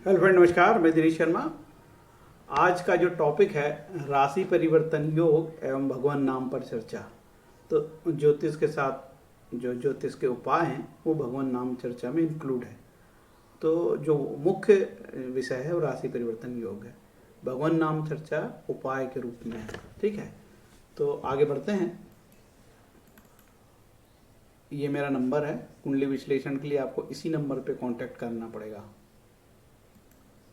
Hello friend, नमस्कार। मैं दिनेश शर्मा। आज का जो टॉपिक है राशि परिवर्तन योग एवं भगवान नाम पर चर्चा। तो ज्योतिष के साथ जो ज्योतिष के उपाय हैं वो भगवान नाम चर्चा में इंक्लूड है। तो जो मुख्य विषय है वो राशि परिवर्तन योग है, भगवान नाम चर्चा उपाय के रूप में है। ठीक है, तो आगे बढ़ते हैं। ये मेरा नंबर है, कुंडली विश्लेषण के लिए आपको इसी नंबर पे कांटेक्ट करना पड़ेगा।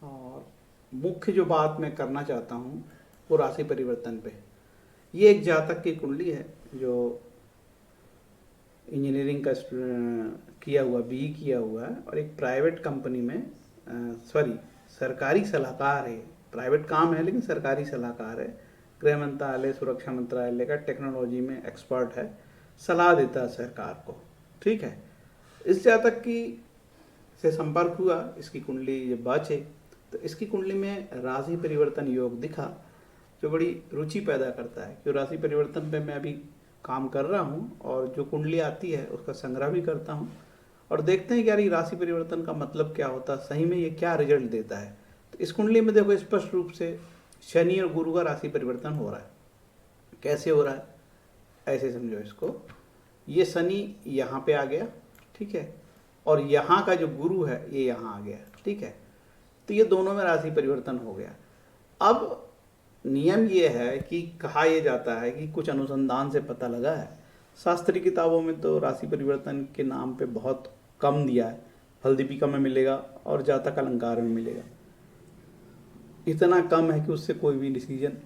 और मुख्य जो बात मैं करना चाहता हूँ वो राशि परिवर्तन पे। ये एक जातक की कुंडली है जो इंजीनियरिंग का किया हुआ, बीई किया हुआ है और एक प्राइवेट कंपनी में सरकारी सलाहकार है। प्राइवेट काम है लेकिन सरकारी सलाहकार है। गृह मंत्रालय, सुरक्षा मंत्रालय का टेक्नोलॉजी में एक्सपर्ट है, सलाह देता है सरकार को। ठीक है, इस जातक की से संपर्क हुआ, इसकी कुंडली जब बाँचे तो इसकी कुंडली में राशि परिवर्तन योग दिखा जो बड़ी रुचि पैदा करता है। क्यों राशि परिवर्तन पे मैं अभी काम कर रहा हूँ और जो कुंडली आती है उसका संग्रह भी करता हूँ और देखते हैं कि यार ये राशि परिवर्तन का मतलब क्या होता है, सही में ये क्या रिजल्ट देता है। तो इस कुंडली में देखो स्पष्ट रूप से शनि और गुरु का राशि परिवर्तन हो रहा है। कैसे हो रहा है, ऐसे समझो इसको। ये शनि यहाँ पे आ गया, ठीक है, और यहाँ का जो गुरु है ये यहाँ आ गया, ठीक है। तो ये दोनों में राशि परिवर्तन हो गया। अब नियम ये है कि कहा यह जाता है कि कुछ अनुसंधान से पता लगा है, शास्त्रीय किताबों में तो राशि परिवर्तन के नाम पे बहुत कम दिया है। फल दीपिका में मिलेगा और जातक अलंकार में मिलेगा। इतना कम है कि उससे कोई भी डिसीजन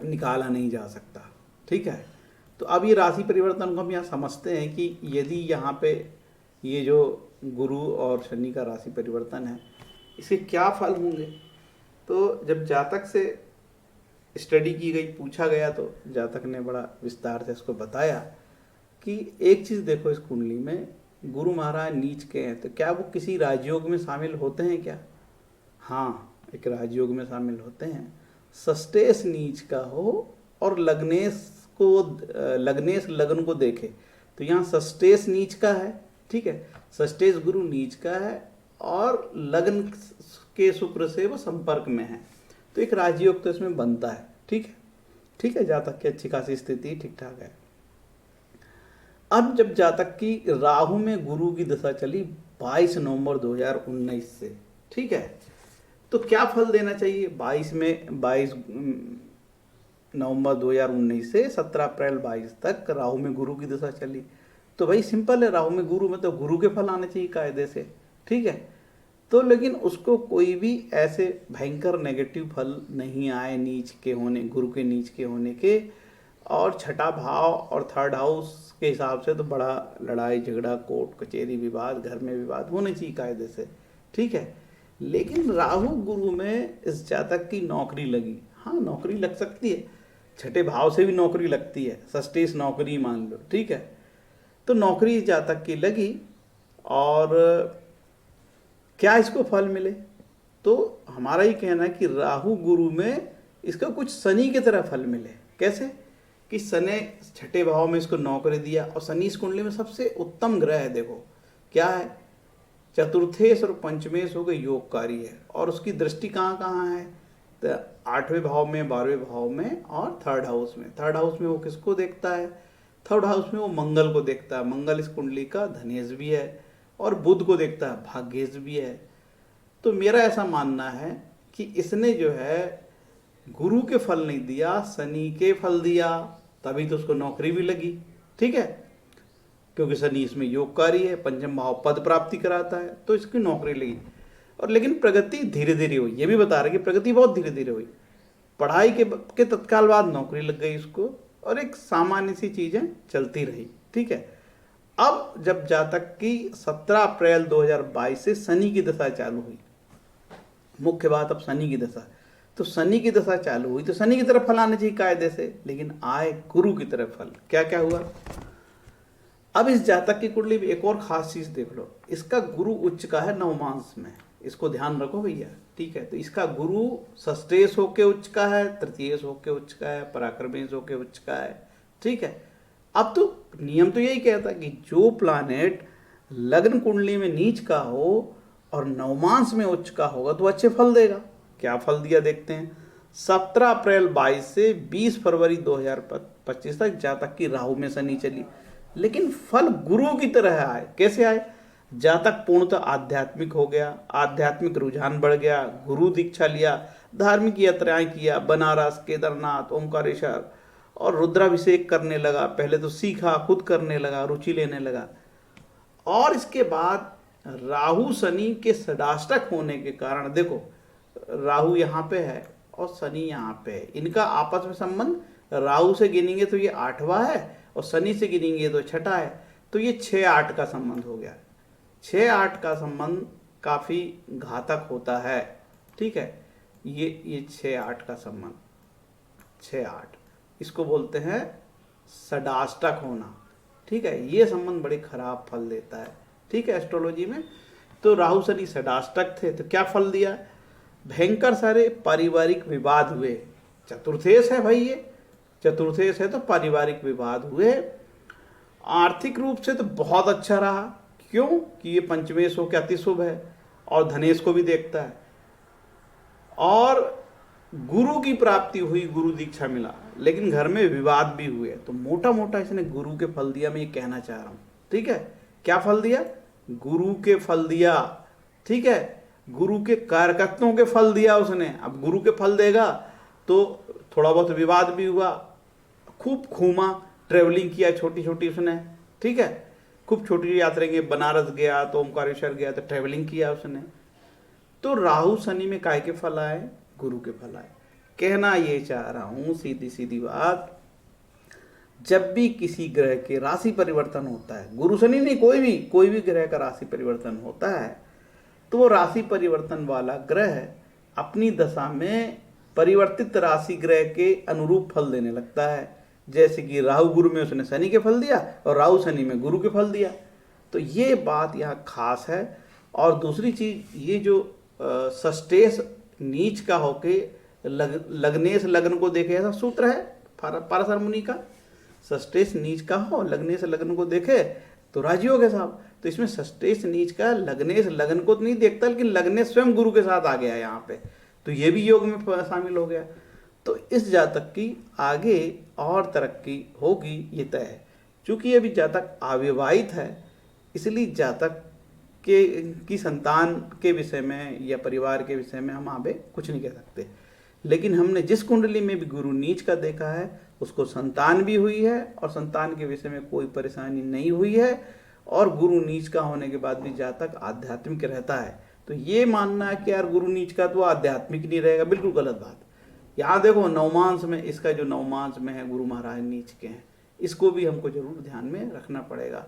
निकाला नहीं जा सकता। ठीक है, तो अब ये राशि परिवर्तन को हम यहाँ समझते हैं कि यदि यहाँ पे ये जो गुरु और शनि का राशि परिवर्तन है इसके क्या फल होंगे। तो जब जातक से स्टडी की गई, पूछा गया, तो जातक ने बड़ा विस्तार से इसको बताया कि एक चीज़ देखो, इस कुंडली में गुरु महाराज नीच के हैं तो क्या वो किसी राजयोग में शामिल होते हैं क्या? हाँ, एक राजयोग में शामिल होते हैं। सस्टेश नीच का हो और लग्नेश लग्न को देखे तो यहाँ सस्टेश नीच का है, ठीक है, सस्टेश गुरु नीच का है और लग्न के शुक्र से वो संपर्क में है, तो एक राजयोग तो इसमें बनता है। ठीक है, ठीक है, जातक की अच्छी खासी स्थिति ठीक ठाक है। अब जब जातक की राहु में गुरु की दशा चली 22 नवंबर 2019 से, ठीक है, तो क्या फल देना चाहिए? 22 नवंबर 2019 से 17 अप्रैल 22 तक राहु में गुरु की दशा चली। तो भाई सिंपल है, राहु में गुरु में तो गुरु के फल आने चाहिए कायदे से। ठीक है, तो लेकिन उसको कोई भी ऐसे भयंकर नेगेटिव फल नहीं आए नीच के होने, गुरु के नीच के होने के। और छठा भाव और थर्ड हाउस के हिसाब से तो बड़ा लड़ाई झगड़ा, कोर्ट कचहरी विवाद, घर में विवाद होने चाहिए कायदे से। ठीक है, लेकिन राहु गुरु में इस जातक की नौकरी लगी। हाँ, नौकरी लग सकती है, छठे भाव से भी नौकरी लगती है, सस्टेश नौकरी मान लो। ठीक है, तो नौकरी जातक की लगी और क्या इसको फल मिले? तो हमारा ही कहना है कि राहु गुरु में इसका कुछ शनि की तरह फल मिले। कैसे? कि शनि छठे भाव में इसको नौकरी दिया और शनि इस कुंडली में सबसे उत्तम ग्रह है। देखो क्या है, चतुर्थेश और पंचमेश हो गए योगकारी है और उसकी दृष्टि कहाँ कहाँ है? तो 8वें भाव में, 12वें भाव में और थर्ड हाउस में। थर्ड हाउस में वो किसको देखता है? थर्ड हाउस में वो मंगल को देखता है। मंगल इस कुंडली का धनेश भी है और बुध को देखता है, भाग्येश भी है। तो मेरा ऐसा मानना है कि इसने जो है गुरु के फल नहीं दिया, शनि के फल दिया, तभी तो उसको नौकरी भी लगी। ठीक है, क्योंकि शनि इसमें योगकारी है, पंचम भाव पद प्राप्ति कराता है, तो इसकी नौकरी लगी। और लेकिन प्रगति धीरे धीरे हुई, ये भी बता रहे कि प्रगति बहुत धीरे धीरे हुई। पढ़ाई के तत्काल बाद नौकरी लग गई इसको और एक सामान्य सी चीजें चलती रही। ठीक है, अब जब जातक की 17 अप्रैल 2022 से शनि की दशा चालू हुई, मुख्य बात अब शनि की दशा, तो शनि की दशा चालू हुई तो शनि की तरफ फल आने चाहिए कायदे से, लेकिन आए गुरु की तरफ फल। क्या क्या हुआ? अब इस जातक की कुंडली में एक और खास चीज देख लो, इसका गुरु उच्च का है नवमांश में, इसको ध्यान रखो भैया। ठीक है, तो इसका गुरु षष्ठेश होके उच्च का है, तृतीयेश होके उच्च का है, पराक्रमेश होके उच्च का है। ठीक है, अब तो नियम तो यही कहता है कि जो प्लानेट लग्न कुंडली में नीच का हो और नवमांश में उच्च का होगा तो अच्छे फल देगा। क्या फल दिया देखते हैं। 17 अप्रैल 22 से 20 फरवरी 2025 तक जातक की राहु में शनि चली, लेकिन फल गुरु की तरह आए। कैसे आए। जातक पूर्णतः आध्यात्मिक हो गया, आध्यात्मिक रुझान बढ़ गया, गुरु दीक्षा लिया, धार्मिक यात्राएं किया, बनारस, केदारनाथ, ओमकारेश्वर और रुद्राभिषेक करने लगा। पहले तो सीखा, खुद करने लगा, रुचि लेने लगा। और इसके बाद राहु शनि के षडाष्टक होने के कारण, देखो राहु यहाँ पे है और शनि यहाँ पे है, इनका आपस में संबंध राहु से गिनेंगे तो ये 8वां है और शनि से गिनेंगे तो 6ठा है, तो ये 6-8 का संबंध हो गया। 6-8 का संबंध काफी घातक होता है। ठीक है, ये 6-8 का संबंध, 6-8 इसको बोलते हैं षडाष्टक होना। ठीक है, ये संबंध बड़े खराब फल देता है। ठीक है, एस्ट्रोलॉजी में तो राहु शनि षडाष्टक थे तो क्या फल दिया। भयंकर सारे पारिवारिक विवाद हुए। चतुर्थेश है भाई, ये चतुर्थेश है तो पारिवारिक विवाद हुए। आर्थिक रूप से तो बहुत अच्छा रहा, क्यों कि ये पंचमेश हो के अति शुभ है और धनेश को भी देखता है। और गुरु की प्राप्ति हुई, गुरु दीक्षा मिला, लेकिन घर में विवाद भी हुए। तो मोटा मोटा इसने गुरु के फल दिया, मैं ये कहना चाह रहा हूं। ठीक है, क्या फल दिया। गुरु के फल दिया। ठीक है, गुरु के कारकत्वों के फल दिया उसने। अब गुरु के फल देगा तो थोड़ा बहुत विवाद भी हुआ, खूब घूमा, ट्रेवलिंग किया छोटी छोटी उसने। ठीक है, खूब छोटी यात्राएं, बनारस गया तो ओमकारेश्वर गया तो ट्रेवलिंग किया उसने। तो राहु शनि में काय के फल आए, गुरु के फल आए। कहना ये चाह रहा हूं सीधी सीधी बात, जब भी किसी ग्रह के राशि परिवर्तन होता है, गुरु शनि नहीं, कोई भी ग्रह का राशि परिवर्तन होता है, तो वो राशि परिवर्तन वाला ग्रह अपनी दशा में परिवर्तित राशि ग्रह के अनुरूप फल देने लगता है। जैसे कि राहु गुरु में उसने शनि के फल दिया और राहु शनि में गुरु के फल दिया। तो ये बात यहाँ खास है। और दूसरी चीज, ये जो षष्ठेश नीच का होके लग्नेश लग्न को देखे, ऐसा सूत्र है पाराशर मुनि का। षष्ठेश नीच का हो, लग्नेश लग्न को देखे तो राजयोग है साहब। तो इसमें षष्ठेश नीच का लग्नेश लग्न को तो नहीं देखता, लेकिन लग्नेश स्वयं गुरु के साथ आ गया यहाँ पे, तो ये भी योग में शामिल हो गया। तो इस जातक की आगे और तरक्की होगी, ये तय है। चूंकि अभी जातक अविवाहित है, इसलिए जातक की संतान के विषय में या परिवार के विषय में हम आगे कुछ नहीं कह सकते। लेकिन हमने जिस कुंडली में भी गुरु नीच का देखा है, उसको संतान भी हुई है और संतान के विषय में कोई परेशानी नहीं हुई है, और गुरु नीच का होने के बाद भी जातक आध्यात्मिक रहता है। तो ये मानना है कि यार गुरु नीच का तो आध्यात्मिक नहीं रहेगा, बिल्कुल गलत बात। यहाँ देखो नवमांश में, इसका जो नवमांश में है गुरु महाराज नीच के हैं, इसको भी हमको जरूर ध्यान में रखना पड़ेगा।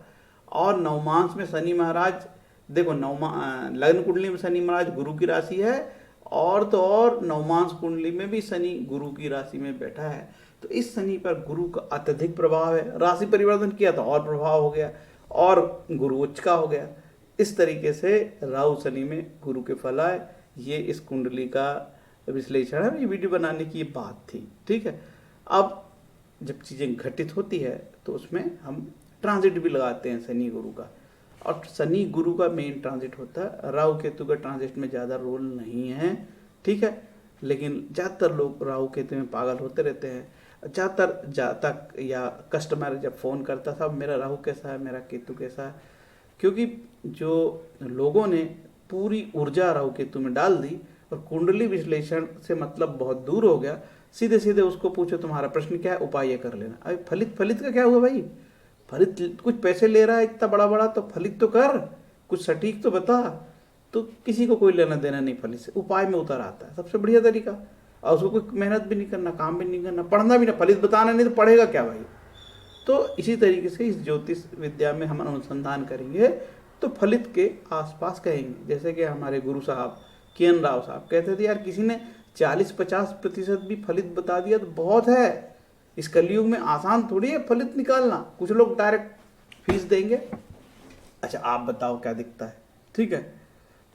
और नवमांश में शनि महाराज, देखो लग्न कुंडली में शनि महाराज गुरु की राशि है, और तो और नवमांश कुंडली में भी शनि गुरु की राशि में बैठा है। तो इस शनि पर गुरु का अत्यधिक प्रभाव है। राशि परिवर्तन किया तो और प्रभाव हो गया और गुरु उच्च का हो गया। इस तरीके से राहु शनि में गुरु के फल आए। ये इस कुंडली का विश्लेषण है, ये वीडियो बनाने की बात थी। ठीक है, अब जब चीज़ें घटित होती है तो उसमें हम ट्रांजिट भी लगाते हैं शनि गुरु का, और शनि गुरु का मेन ट्रांजिट होता है। राहु केतु का ट्रांजिट में ज़्यादा रोल नहीं है। ठीक है, लेकिन ज़्यादातर लोग राहु केतु में पागल होते रहते हैं। ज़्यादातर जातक या कस्टमर जब फ़ोन करता था, मेरा राहु कैसा है, मेरा केतु कैसा है, क्योंकि जो लोगों ने पूरी ऊर्जा राहु केतु में डाल दी और कुंडली विश्लेषण से मतलब बहुत दूर हो गया। सीधे सीधे उसको पूछो तुम्हारा प्रश्न क्या है, उपाय ये कर लेना। अरे फलित का क्या हुआ भाई, फलित कुछ पैसे ले रहा है इतना बड़ा बड़ा, तो फलित तो कर, कुछ सटीक तो बता। तो किसी को कोई लेना देना नहीं फलित से, उपाय में उतर आता है सबसे बढ़िया तरीका। और उसको कोई मेहनत भी नहीं करना, काम भी नहीं करना, पढ़ना भी ना, फलित बताना नहीं तो पढ़ेगा क्या भाई। तो इसी तरीके से इस ज्योतिष विद्या में हम अनुसंधान करेंगे तो फलित के आसपास कहेंगे। जैसे कि हमारे गुरु साहब के.एन. राव साहब कहते थे, यार किसी ने 40-50% भी फलित बता दिया तो बहुत है। इस कलयुग में आसान थोड़ी है फलित निकालना, कुछ लोग डायरेक्ट फीस देंगे। अच्छा आप बताओ क्या दिखता है। ठीक है,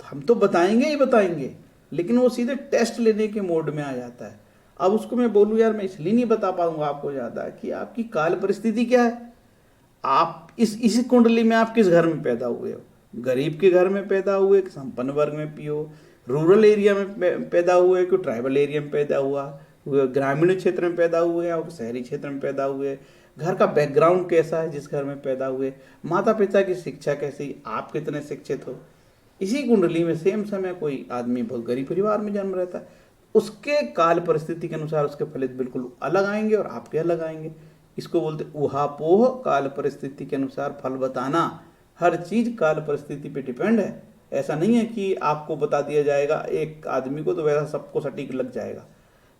तो हम तो बताएंगे ही बताएंगे, लेकिन वो सीधे टेस्ट लेने के मोड में आ जाता है। अब उसको मैं बोलूँ यार मैं इसलिए नहीं बता पाऊंगा आपको ज़्यादा कि आपकी काल परिस्थिति क्या है, आप इस कुंडली में आप किस घर में पैदा हुए हो, गरीब के घर में पैदा हुए कि संपन्न वर्ग में पियो, रूरल एरिया में पैदा हुए कि ट्राइबल एरिया में पैदा हुआ, वो ग्रामीण क्षेत्र में पैदा हुए या शहरी क्षेत्र में पैदा हुए, घर का बैकग्राउंड कैसा है जिस घर में पैदा हुए, माता पिता की शिक्षा कैसी, आप कितने शिक्षित हो। इसी कुंडली में सेम समय कोई आदमी बहुत गरीब परिवार में जन्म रहता है, उसके काल परिस्थिति के अनुसार उसके फलित बिल्कुल अलग आएंगे और आपके अलग आएंगे। इसको बोलते ऊहापोह, काल परिस्थिति के अनुसार फल बताना। हर चीज काल परिस्थिति पे डिपेंड है। ऐसा नहीं है कि आपको बता दिया जाएगा एक आदमी को तो वैसा सबको सटीक लग जाएगा,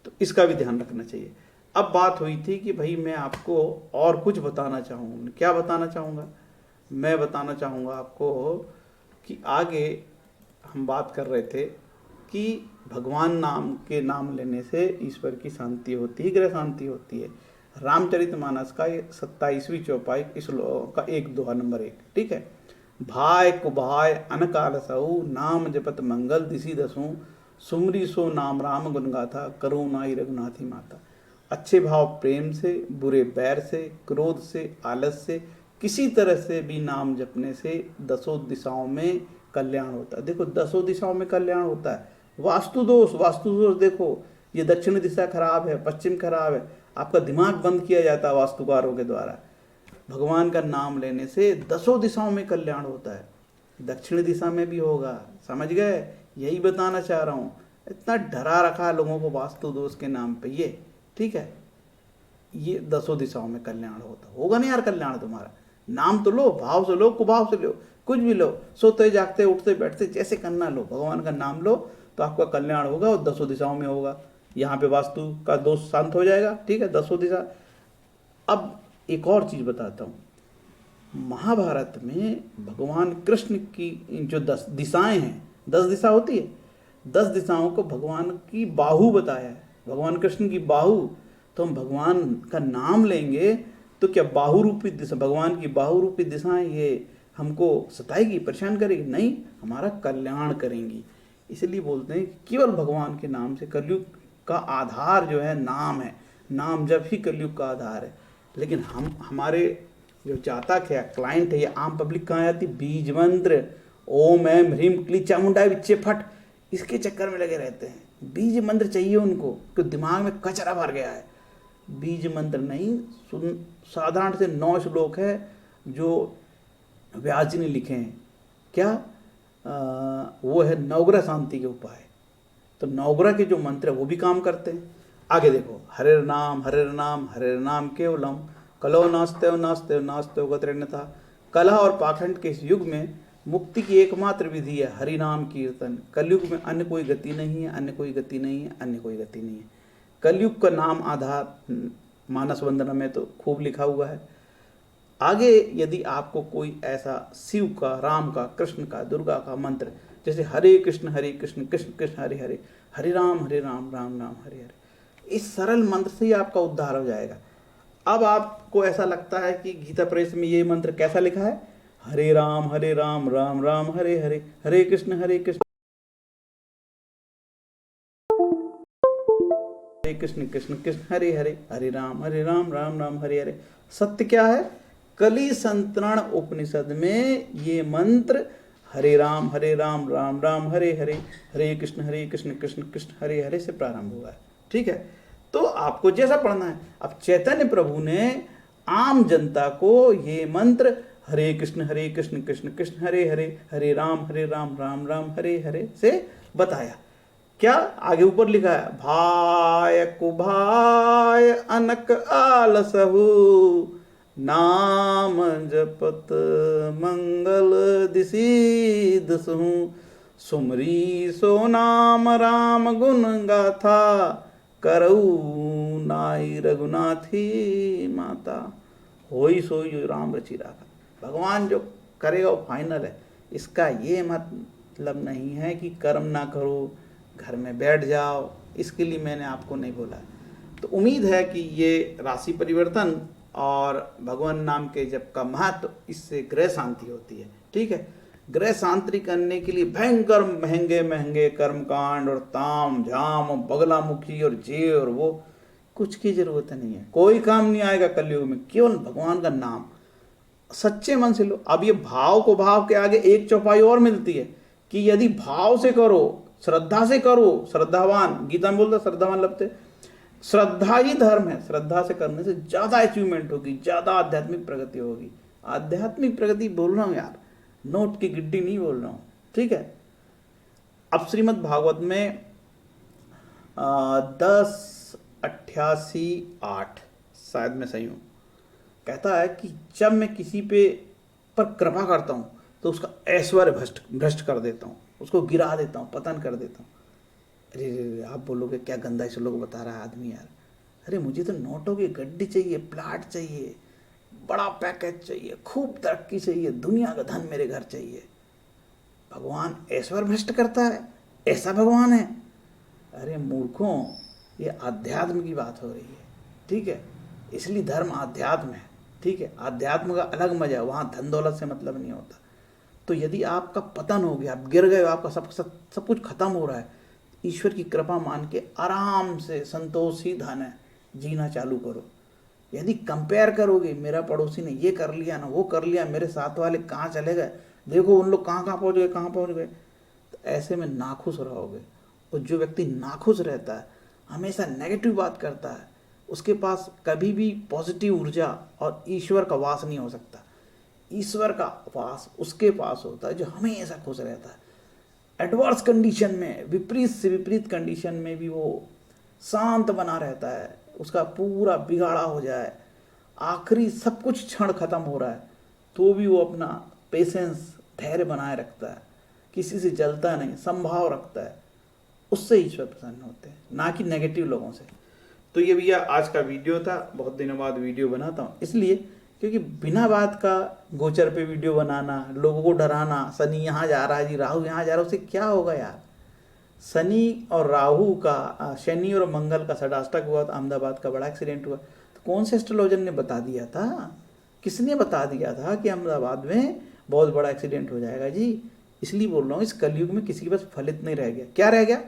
तो इसका भी ध्यान रखना चाहिए। अब बात हुई थी कि भाई मैं आपको और कुछ बताना चाहूँगा। क्या बताना चाहूँगा? मैं बताना चाहूँगा आपको कि आगे हम बात कर रहे थे कि भगवान नाम के नाम लेने से ईश्वर की शांति होती है, ग्रह शांति होती है। रामचरितमानस का 27वीं चौपाई श्लोक का 1 दोहा नंबर 1, ठीक है। भाय कुभाय अनकाल सहु, नाम जपत मंगल दिसी दसों, सुमरी सो नाम राम गुण गाथा, करुणाई रघुनाथी माता। अच्छे भाव प्रेम से, बुरे बैर से, क्रोध से, आलस से, किसी तरह से भी नाम जपने से 10 दिशाओं में कल्याण होता है। देखो 10 दिशाओं में कल्याण होता है। वास्तु दोष देखो, ये दक्षिण दिशा खराब है, पश्चिम खराब है, आपका दिमाग बंद किया जाता है वास्तुकारों के द्वारा। भगवान का नाम लेने से 10 दिशाओं में कल्याण होता है, दक्षिण दिशा में भी होगा। समझ गए? यही बताना चाह रहा हूँ। इतना डरा रखा है लोगों को वास्तु दोष के नाम पे ये, ठीक है। ये 10 दिशाओं में कल्याण होगा नहीं यार। कल्याण तुम्हारा नाम तो लो, भाव से लो, कुभाव से लो, कुछ भी लो, सोते जागते उठते बैठते जैसे करना लो, भगवान का नाम लो तो आपका कल्याण होगा और 10 दिशाओं में होगा। यहाँ पे वास्तु का दोष शांत हो जाएगा, ठीक है, 10 दिशा। अब एक और चीज बताता हूँ। महाभारत में भगवान कृष्ण की जो 10 दिशाएं हैं, 10 दिशा होती है, 10 दिशाओं को भगवान की बाहु बताया है, भगवान कृष्ण की बाहु। तो हम भगवान का नाम लेंगे तो क्या बाहु रूपी दिशा, भगवान की बाहु रूपी दिशाएं ये हमको सताएगी, परेशान करेगी? नहीं, हमारा कल्याण करेंगी। इसलिए बोलते हैं कि केवल भगवान के नाम से, कलयुग का आधार जो है नाम है, नाम जब ही कलयुग का आधार है। लेकिन हमारे जो जातक है, क्लाइंट है, ये आम पब्लिक कहाँ जाती? बीज मंत्र ओम एम ह्रीम क्ली चामुंडाई बिच्चे फट, इसके चक्कर में लगे रहते हैं। बीज मंत्र चाहिए उनको, क्योंकि दिमाग में कचरा भर गया है। बीज मंत्र नहीं, साधारण से 9 श्लोक है जो व्यास जी ने लिखे हैं। क्या वो है नवग्रह शांति के उपाय। तो नवग्रह के जो मंत्र है वो भी काम करते हैं। आगे देखो, हरे नाम हरे नाम केवलम, कलो नास्तेव नास्तेव नास्तेव गतिरन्यथा। कलह और पाखंड के इस युग में मुक्ति की एकमात्र विधि है हरि नाम कीर्तन। कलयुग में अन्य कोई गति नहीं है, अन्य कोई गति नहीं है, अन्य कोई गति नहीं है। कलयुग का नाम आधार मानस वंदना में तो खूब लिखा हुआ है। आगे यदि आपको कोई ऐसा शिव का, राम का, कृष्ण का, दुर्गा का मंत्र, जैसे हरे कृष्ण कृष्ण कृष्ण हरे हरे, हरे राम राम राम हरे हरे, इस सरल मंत्र से ही आपका उद्धार हो जाएगा। अब आपको ऐसा लगता है कि गीता प्रेस में ये मंत्र कैसा लिखा है? हरे राम राम राम हरे हरे, हरे कृष्ण कृष्ण कृष्ण कृष्ण हरे हरे, हरे राम राम राम हरे हरे। सत्य क्या है? कली संतरण उपनिषद में ये मंत्र हरे राम राम राम हरे हरे, हरे कृष्ण कृष्ण कृष्ण हरे हरे से प्रारंभ हुआ है, ठीक है। तो आपको जैसा पढ़ना है। अब चैतन्य प्रभु ने आम जनता को ये मंत्र हरे कृष्ण कृष्ण कृष्ण हरे हरे, हरे राम राम राम हरे हरे से बताया। क्या आगे ऊपर लिखा है? भाय कुभाय अनक आलसहु, नाम जपत मंगल दिसी दसहु, सुमरी सो नाम राम गुण गाथा, करऊ नाई रघुनाथी माता। होई सोई राम रचि राखा। भगवान जो करेगा वो फाइनल है। इसका ये मतलब नहीं है कि कर्म ना करो, घर में बैठ जाओ, इसके लिए मैंने आपको नहीं बोला। तो उम्मीद है कि ये राशि परिवर्तन और भगवान नाम के जप का महत्व, इससे ग्रह शांति होती है, ठीक है। ग्रह शांति करने के लिए भयंकर महंगे महंगे कर्मकांड और ताम झाम और बगलामुखी और जे और वो कुछ की जरूरत नहीं है। कोई काम नहीं आएगा कलयुग में, केवल भगवान का नाम। सच्चे मन से लो। अब ये भाव को भाव के आगे एक चौपाई और मिलती है कि यदि भाव से करो, श्रद्धा से करो, श्रद्धावान, गीता में बोलता श्रद्धावान लभते, श्रद्धा ही धर्म है। श्रद्धा से करने से ज्यादा अचीवमेंट होगी, ज्यादा आध्यात्मिक प्रगति होगी। आध्यात्मिक प्रगति बोल रहा हूं यार, नोट की गिड्डी नहीं बोल रहा हूं, ठीक है। अब श्रीमद् भागवत में 10:88-8 शायद मैं सही हूं, कहता है कि जब मैं किसी पर कृपा करता हूं तो उसका ऐश्वर्य भ्रष्ट कर देता हूं, उसको गिरा देता हूं, पतन कर देता हूं। अरे आप बोलोगे क्या गंदा श्लोक बता रहा है आदमी यार। अरे मुझे तो नोटों की गड्डी चाहिए, प्लाट चाहिए, बड़ा पैकेज चाहिए, खूब तरक्की चाहिए, दुनिया का धन मेरे घर चाहिए। भगवान ऐश्वर्य भ्रष्ट करता है, ऐसा भगवान है? अरे मूर्खों, ये अध्यात्म की बात हो रही है, ठीक है। इसलिए धर्म अध्यात्म है, ठीक है। अध्यात्म का अलग मजा है, वहाँ धन दौलत से मतलब नहीं होता। तो यदि आपका पतन हो गया, आप गिर गए, आपका सब कुछ खत्म हो रहा है, ईश्वर की कृपा मान के आराम से संतोष ही धन है, जीना चालू करो। यदि कंपेयर करोगे, मेरा पड़ोसी ने ये कर लिया ना, वो कर लिया, मेरे साथ वाले कहाँ चले गए, देखो उन लोग कहाँ पहुँच गए, कहाँ पहुँच गए, तो ऐसे में नाखुश रहोगे। और जो व्यक्ति नाखुश रहता है, हमेशा नेगेटिव बात करता है, उसके पास कभी भी पॉजिटिव ऊर्जा और ईश्वर का वास नहीं हो सकता। ईश्वर का वास उसके पास होता है जो हमेशा खुश रहता है। एडवर्स कंडीशन में, विपरीत से विपरीत कंडीशन में भी वो शांत बना रहता है। उसका पूरा बिगाड़ा हो जाए, आखिरी सब कुछ क्षण खत्म हो रहा है, तो भी वो अपना पेशेंस, धैर्य बनाए रखता है, किसी से जलता नहीं, संभाव रखता है। उससे ईश्वर प्रसन्न होते हैं, ना कि नेगेटिव लोगों से। तो ये भैया आज का वीडियो था। बहुत दिनों बाद वीडियो बनाता हूँ, इसलिए क्योंकि बिना बात का गोचर पे वीडियो बनाना, लोगों को डराना, शनि यहाँ जा रहा है जी, राहु यहाँ जा रहा है, उससे क्या होगा यार। शनि और राहु का, शनि और मंगल का षडाष्टक हुआ था, अहमदाबाद का बड़ा एक्सीडेंट हुआ, तो कौन से एस्ट्रोलॉजर ने बता दिया था, किसने बता दिया था कि अहमदाबाद में बहुत बड़ा एक्सीडेंट हो जाएगा जी। इसलिए बोल रहा हूँ, इस कलयुग में किसी के पास फलित नहीं रह गया। क्या रह गया?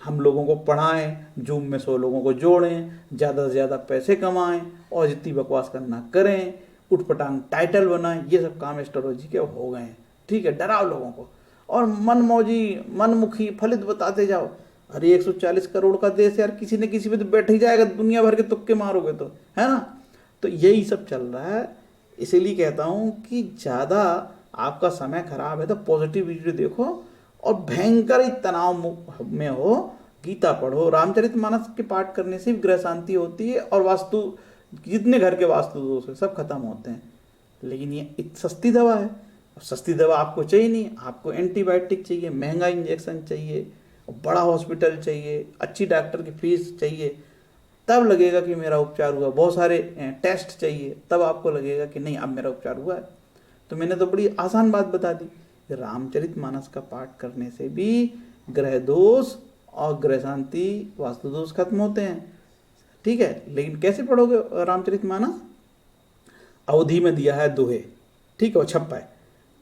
हम लोगों को पढ़ाएं, जूम में 100 लोगों को जोड़ें, ज़्यादा से ज़्यादा पैसे कमाएं और जितनी बकवास करना करें, उठपटांग टाइटल बनाएं, ये सब काम एस्ट्रोलॉजी के हो गए हैं, ठीक है। डराओ लोगों को और मनमौजी, मनमुखी फलित बताते जाओ। अरे 140 करोड़ का देश यार, किसी न किसी पे तो बैठ ही जाएगा, दुनिया भर के तुक्के मारोगे तो, है ना। तो यही सब चल रहा है। इसीलिए कहता हूँ कि ज़्यादा आपका समय खराब है तो पॉजिटिव वीडियो देखो, और भयंकर ही तनाव में हो, गीता पढ़ो, रामचरितमानस के पाठ करने से भी ग्रह शांति होती है, और वास्तु, जितने घर के वास्तु दोष है सब खत्म होते हैं। लेकिन ये सस्ती दवा है, सस्ती दवा आपको चाहिए नहीं, आपको एंटीबायोटिक चाहिए, महंगा इंजेक्शन चाहिए, बड़ा हॉस्पिटल चाहिए, अच्छी डॉक्टर की फीस चाहिए, तब लगेगा कि मेरा उपचार हुआ। बहुत सारे टेस्ट चाहिए, तब आपको लगेगा कि नहीं अब मेरा उपचार हुआ है। तो मैंने तो बड़ी आसान बात बता दी, रामचरितमानस का पाठ करने से भी ग्रह दोष और ग्रह शांति, वास्तु दोष खत्म होते हैं, ठीक है। लेकिन कैसे पढ़ोगे रामचरितमानस? अवधि में दिया है दोहे, ठीक है, और छप्पा है।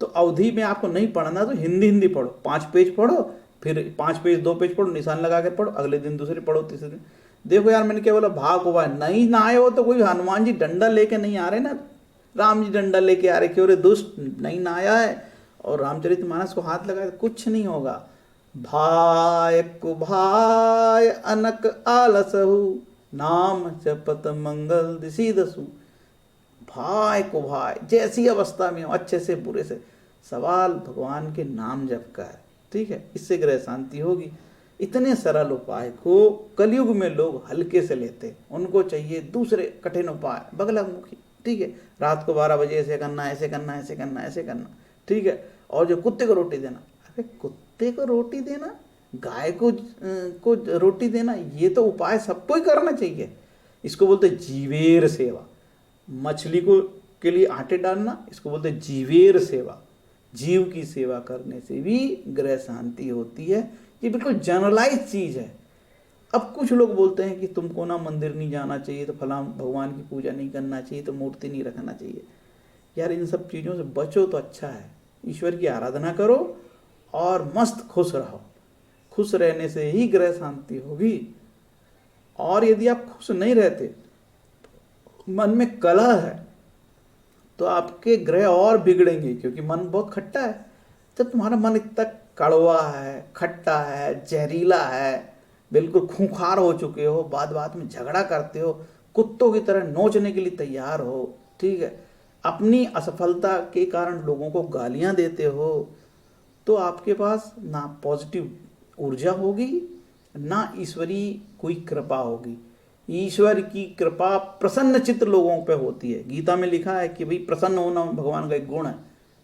तो अवधि में आपको नहीं पढ़ना तो हिंदी पढ़ो, 5 पेज पढ़ो, फिर 5 पेज 2 पेज पढ़ो, निशान लगा कर पढ़ो, अगले दिन दूसरे पढ़ो, तीसरे दिन। देखो यार, मैंने क्या बोला, भाग हुआ है, नहीं ना आए हो तो कोई हनुमान जी डंडा लेके नहीं आ रहे ना, राम जी डंडा लेके आ रहे, क्यों रे दुष्ट, नहीं ना आया है और रामचरितमानस को हाथ लगाए तो कुछ नहीं होगा। भाय को भाय अनक आलसहु, नाम जपत मंगल दिशी दसु। भाई को भाई, जैसी अवस्था में हो, अच्छे से बुरे से, सवाल भगवान के नाम जप का है, ठीक है। इससे ग्रह शांति होगी। इतने सरल उपाय को कलयुग में लोग हल्के से लेते, उनको चाहिए दूसरे कठिन उपाय, बगलामुखी, ठीक है। रात को 12 बजे ऐसे करना, ऐसे करना, ऐसे करना, ऐसे करना, ठीक है। और जो कुत्ते को रोटी देना, अरे कुत्ते को रोटी देना, गाय को रोटी देना, ये तो उपाय सबको ही करना चाहिए। इसको बोलते जीवेर सेवा। मछली को के लिए आटे डालना, इसको बोलते जीवेर सेवा। जीव की सेवा करने से भी ग्रह शांति होती है। ये बिल्कुल जनरलाइज चीज है। अब कुछ लोग बोलते हैं कि तुमको ना मंदिर नहीं जाना चाहिए, तो फलां भगवान की पूजा नहीं करना चाहिए, तो मूर्ति नहीं रखना चाहिए। यार इन सब चीज़ों से बचो तो अच्छा है। ईश्वर की आराधना करो और मस्त खुश रहो। खुश रहने से ही ग्रह शांति होगी। और यदि आप खुश नहीं रहते, मन में कलह है, तो आपके ग्रह और बिगड़ेंगे, क्योंकि मन बहुत खट्टा है। जब तुम्हारा मन इतना कड़वा है, खट्टा है, जहरीला है, बिल्कुल खूंखार हो चुके हो, बात बात में झगड़ा करते हो, कुत्तों की तरह नोचने के लिए तैयार हो, ठीक है, अपनी असफलता के कारण लोगों को गालियां देते हो, तो आपके पास ना पॉजिटिव ऊर्जा होगी, ना ईश्वरीय कोई कृपा होगी। ईश्वर की कृपा प्रसन्न चित्त लोगों पे होती है। गीता में लिखा है कि भाई प्रसन्न होना भगवान का एक गुण है,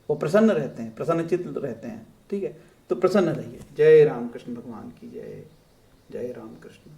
वो प्रसन्न रहते हैं, प्रसन्न चित्त रहते हैं, ठीक है। तो प्रसन्न रहिए। जय राम कृष्ण भगवान की जय। जय राम कृष्ण।